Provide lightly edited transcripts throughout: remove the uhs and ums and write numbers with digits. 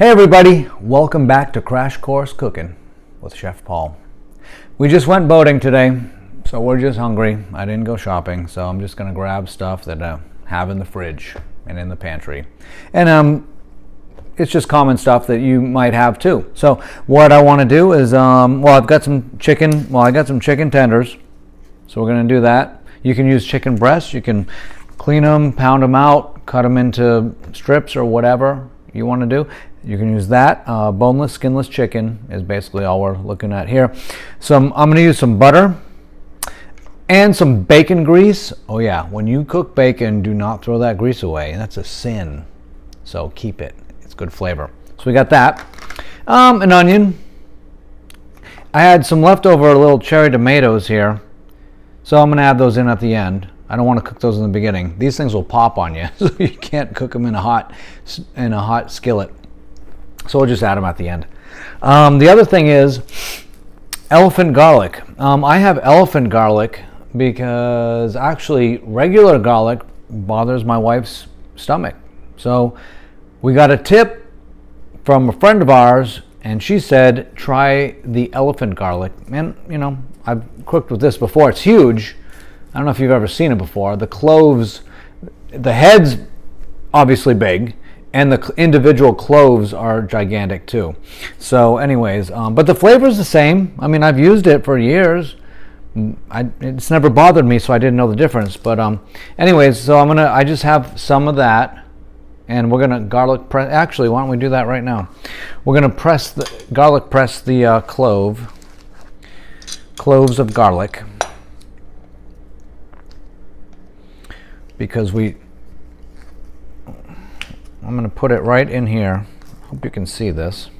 Hey everybody, welcome back to Crash Course Cooking with Chef Paul. We just went boating today, so we're just hungry. I didn't go shopping, so I'm just gonna grab stuff that I have in the fridge and in the pantry. And it's just common stuff that you might have too. So what I want to do is, I've got some chicken, I got some chicken tenders, so we're gonna do that. You can use chicken breasts, you can clean them, pound them out, cut them into strips or whatever you want to do. You can use that. Boneless, skinless chicken is basically all we're looking at here. I'm going to use some butter and some bacon grease. Oh yeah, when you cook bacon, do not throw that grease away. That's a sin. So keep it. It's good flavor. So we got that. An onion. I had some leftover little cherry tomatoes here, so I'm going to add those in at the end. I don't want to cook those in the beginning. These things will pop on you, so you can't cook them in a hot skillet. So we'll just add them at the end. The other thing is elephant garlic. I have elephant garlic because actually regular garlic bothers my wife's stomach. So we got a tip from a friend of ours, and she said try the elephant garlic. And you know, I've cooked with this before. It's huge. I don't know if you've ever seen it before. The cloves, the head's obviously big, and the individual cloves are gigantic too. So anyways, but the flavor is the same. I mean, I've used it for years. It's never bothered me, so I didn't know the difference. But anyways, so I just have some of that, and we're gonna garlic press. Actually, why don't we do that right now? We're gonna press the cloves of garlic, because I'm going to put it right in here. Hope you can see this.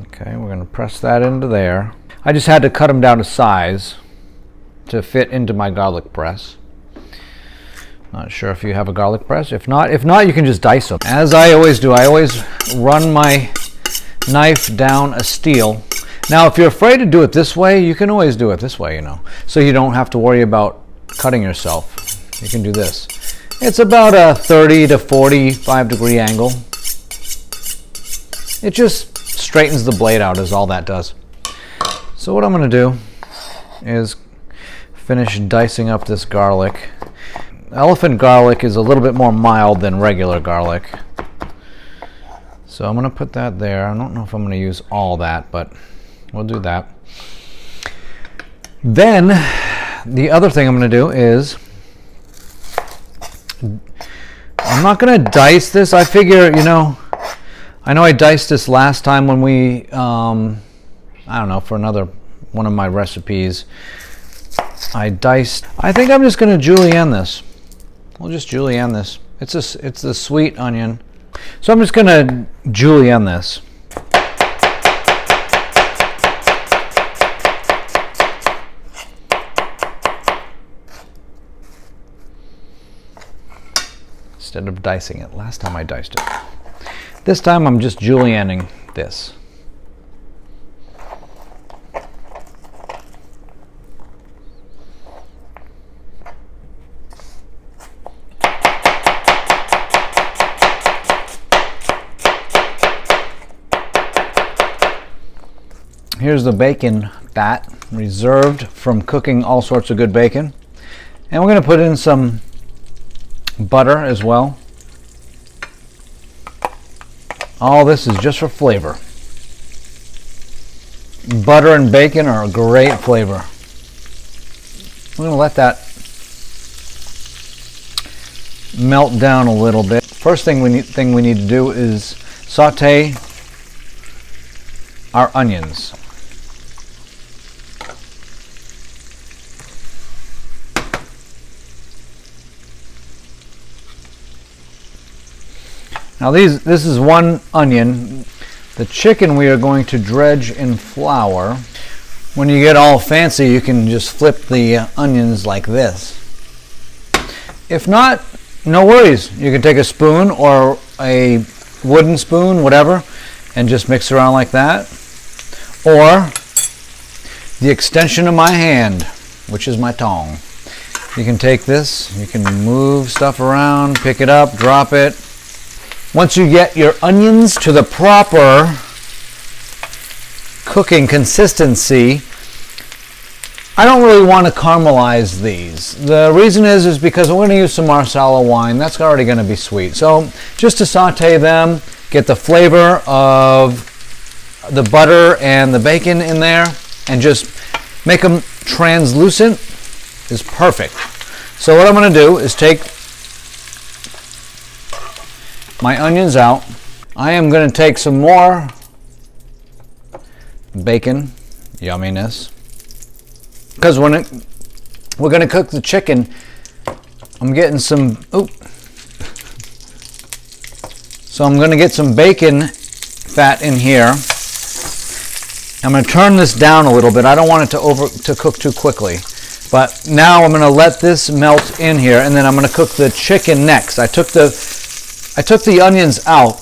Okay, we're going to press that into there. I just had to cut them down to size to fit into my garlic press. Not sure if you have a garlic press. If not, you can just dice them. As I always do, I always run my knife down a steel. Now, if you're afraid to do it this way, you can always do it this way, you know, so you don't have to worry about cutting yourself. You can do this. It's about a 30 to 45 degree angle. It just straightens the blade out, is all that does. So what I'm going to do is finish dicing up this garlic. Elephant garlic is a little bit more mild than regular garlic. So I'm going to put that there. I don't know if I'm going to use all that, but we'll do that. Then the other thing I'm going to do is I'm not going to dice this. I figure, you know, I know I diced this last time when we I don't know, for another one of my recipes. I think I'm just going to julienne this. We'll just julienne this. It's the sweet onion. So I'm just going to julienne this. Instead of dicing it. Last time I diced it. This time I'm just julienning this. Here's the bacon fat reserved from cooking all sorts of good bacon. And we're going to put in some butter as well. All this is just for flavor. Butter and bacon are a great flavor. We're going to let that melt down a little bit. First thing we need to do is saute our onions. Now this is one onion. The chicken we are going to dredge in flour. When you get all fancy, you can just flip the onions like this. If not, no worries. You can take a spoon or a wooden spoon, whatever, and just mix around like that. Or the extension of my hand, which is my tongue. You can take this, you can move stuff around, pick it up, drop it. Once you get your onions to the proper cooking consistency, I don't really want to caramelize these. The reason is because we're going to use some Marsala wine. That's already going to be sweet. So just to saute them, get the flavor of the butter and the bacon in there, and just make them translucent is perfect. So what I'm going to do is take my onions out. I am going to take some more bacon, yumminess, because when we're going to cook the chicken, I'm getting some, so I'm going to get some bacon fat in here. I'm going to turn this down a little bit. I don't want it to cook too quickly. But now I'm going to let this melt in here, and then I'm going to cook the chicken next. I took the onions out.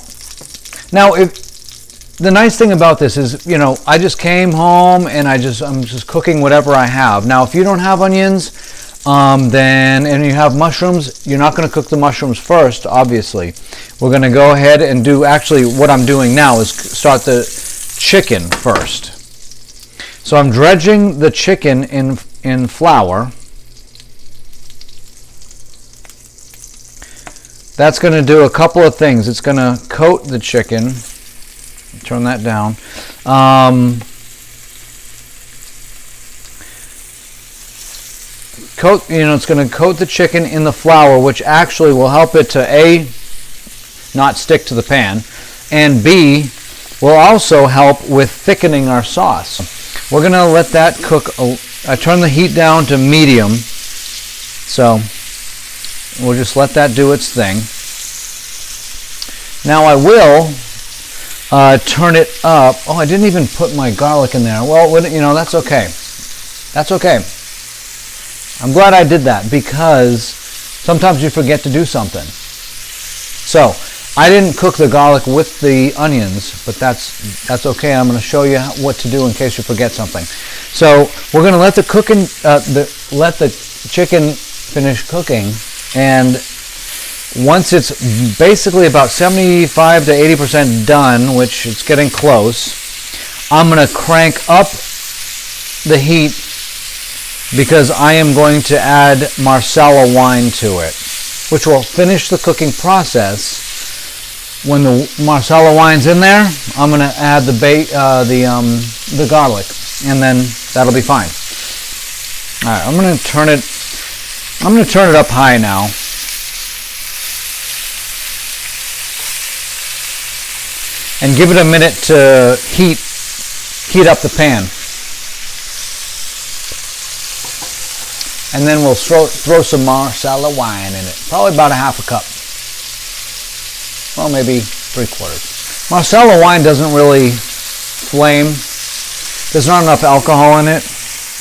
Now, the nice thing about this is, you know, I just came home and I'm just cooking whatever I have. Now, if you don't have onions, and you have mushrooms, you're not going to cook the mushrooms first, obviously. We're going to go ahead and do, actually what I'm doing now is start the chicken first. So I'm dredging the chicken in flour. That's going to do a couple of things. It's going to coat the chicken. Turn that down. It's going to coat the chicken in the flour, which actually will help it to A, not stick to the pan, and B, will also help with thickening our sauce. We're going to let that cook. I turn the heat down to medium, so we'll just let that do its thing. Now I will turn it up. Oh, I didn't even put my garlic in there. Well, you know, that's okay. That's okay. I'm glad I did that, because sometimes you forget to do something. So I didn't cook the garlic with the onions, but that's okay. I'm going to show you what to do in case you forget something. So we're going to let let the chicken finish cooking, and once it's basically about 75 to 80% done, which it's getting close, I'm going to crank up the heat, because I am going to add Marsala wine to it, which will finish the cooking process. When the Marsala wine's in there, I'm going to add the garlic, and then that'll be fine. All right, I'm going to turn it up high now. And give it a minute to heat up the pan. And then we'll throw some Marsala wine in it, probably about a half a cup. Well, maybe 3/4. Marsala wine doesn't really flame. There's not enough alcohol in it.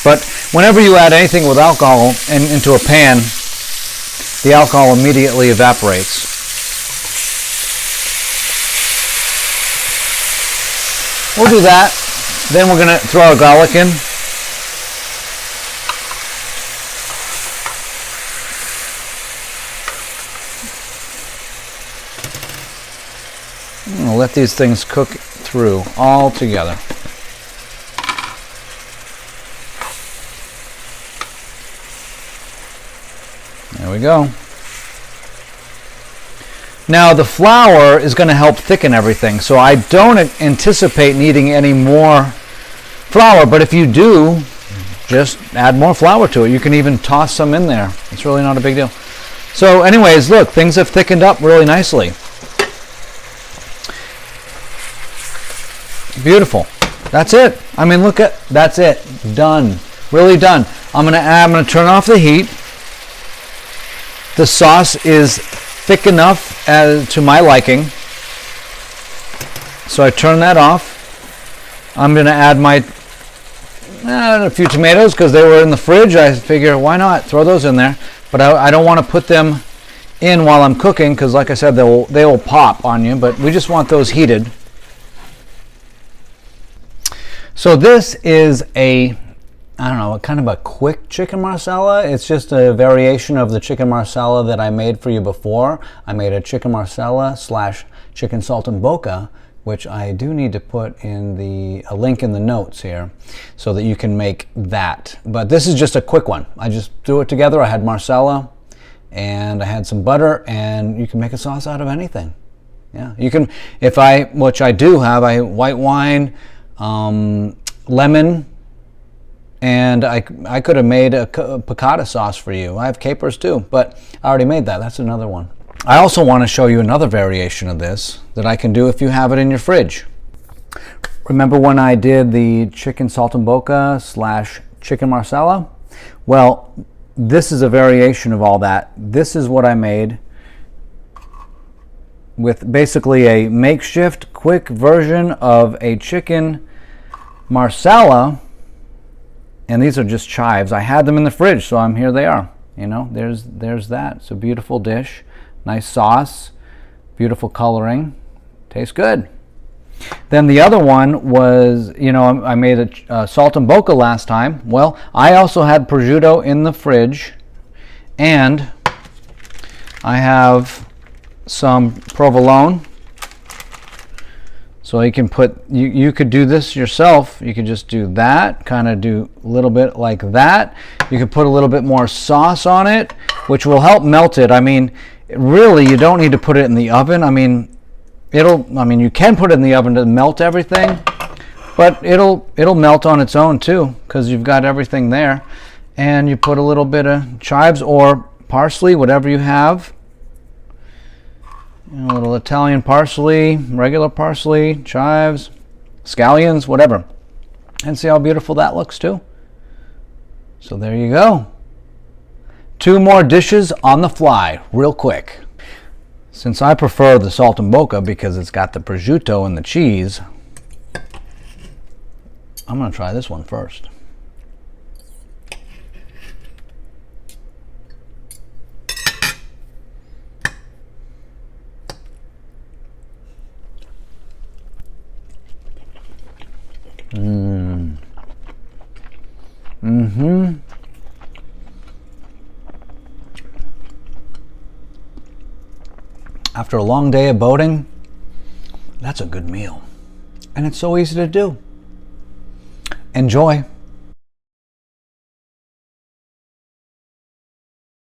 But whenever you add anything with alcohol into a pan, the alcohol immediately evaporates. We'll do that. Then we're going to throw our garlic in. We'll let these things cook through all together. There we go. Now the flour is going to help thicken everything, so I don't anticipate needing any more flour, but if you do, just add more flour to it. You can even toss some in there. It's really not a big deal. So anyways, look, things have thickened up really nicely. Beautiful. That's it. I mean, look at, that's it. Done. Really done. I'm going to turn off the heat. The sauce is thick enough to my liking. So I turn that off. I'm going to add a few tomatoes because they were in the fridge. I figure, why not throw those in there? But I don't want to put them in while I'm cooking because, like I said, they will pop on you. But we just want those heated. So this is a I don't know, kind of a quick chicken marsala. It's just a variation of the chicken marsala that I made for you before. I made a chicken marsala / chicken saltimbocca, which I do need to put in a link in the notes here so that you can make that. But this is just a quick one. I just threw it together. I had marsala and I had some butter, and you can make a sauce out of anything. Yeah, you can, which I do have, I white wine, lemon, and I could have made a piccata sauce for you. I have capers too, but I already made that. That's another one. I also want to show you another variation of this that I can do if you have it in your fridge. Remember when I did the chicken saltimbocca / chicken marsala? Well, this is a variation of all that. This is what I made with basically a makeshift quick version of a chicken marsala, and these are just chives. I had them in the fridge, so here they are. You know, there's that. It's a beautiful dish, nice sauce, beautiful coloring, tastes good. Then the other one was, you know, I made a saltimbocca last time. Well, I also had prosciutto in the fridge, and I have some provolone. So you can you could do this yourself. You could just do that, kind of do a little bit like that. You could put a little bit more sauce on it, which will help melt it. I mean, really, you don't need to put it in the oven. I mean, you can put it in the oven to melt everything, but it'll melt on its own too, because you've got everything there. And you put a little bit of chives or parsley, whatever you have. A little Italian parsley, regular parsley, chives, scallions, whatever. And see how beautiful that looks too. So there you go. 2 more dishes on the fly, real quick. Since I prefer the saltimbocca because it's got the prosciutto and the cheese, I'm going to try this one first. After a long day of boating, that's a good meal. And it's so easy to do. Enjoy.